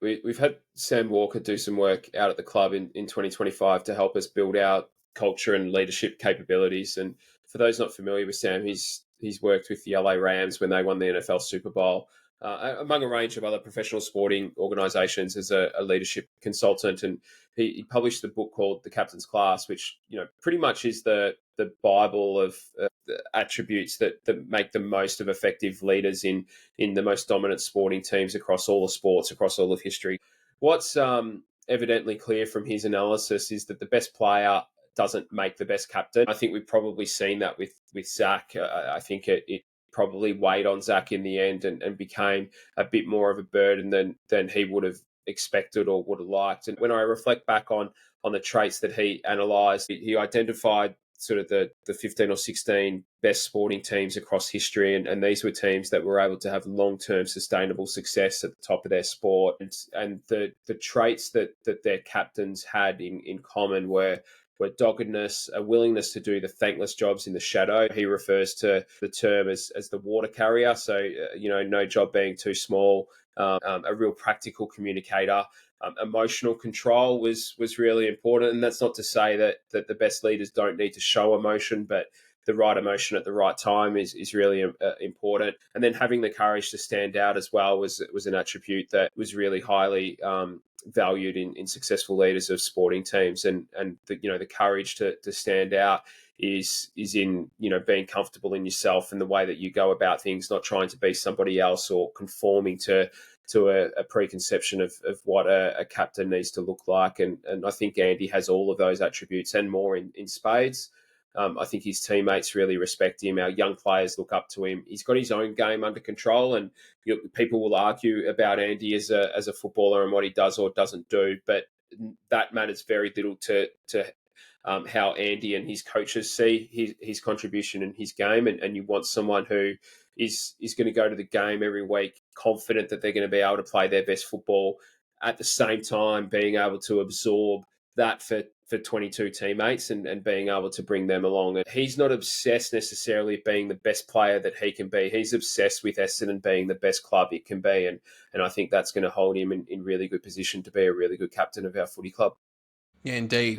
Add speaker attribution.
Speaker 1: we've had Sam Walker do some work out at the club in 2025 to help us build our culture and leadership capabilities. And for those not familiar with Sam, he's worked with the LA Rams when they won the NFL Super Bowl, among a range of other professional sporting organisations as a leadership consultant. And he published a book called The Captain's Class, which pretty much is the Bible of the attributes that make the most of effective leaders in the most dominant sporting teams across all the sports, across all of history. What's evidently clear from his analysis is that the best player doesn't make the best captain. I think we've probably seen that with Zach. I think it probably weighed on Zach in the end and became a bit more of a burden than he would have expected or would have liked. And when I reflect back on the traits that he analysed, he identified sort of the 15 or 16 best sporting teams across history. And these were teams that were able to have long-term sustainable success at the top of their sport. And the traits that their captains had in common were doggedness, a willingness to do the thankless jobs in the shadow. He refers to the term as the water carrier. So, no job being too small, a real practical communicator. Emotional control was really important. And that's not to say that the best leaders don't need to show emotion, but the right emotion at the right time is really important. And then having the courage to stand out as well was an attribute that was really highly valued in successful leaders of sporting teams. And the courage to stand out is in being comfortable in yourself and the way that you go about things, not trying to be somebody else or conforming to a preconception of what a captain needs to look like. And I think Andy has all of those attributes and more in spades. I think his teammates really respect him. Our young players look up to him. He's got his own game under control, and people will argue about Andy as a footballer and what he does or doesn't do, but that matters very little to how Andy and his coaches see his contribution in his game. And you want someone who is going to go to the game every week confident that they're going to be able to play their best football, at the same time being able to absorb that for 22 teammates and being able to bring them along. And he's not obsessed necessarily with being the best player that he can be. He's obsessed with Essendon being the best club it can be. And I think that's going to hold him in really good position to be a really good captain of our footy club.
Speaker 2: Yeah, indeed.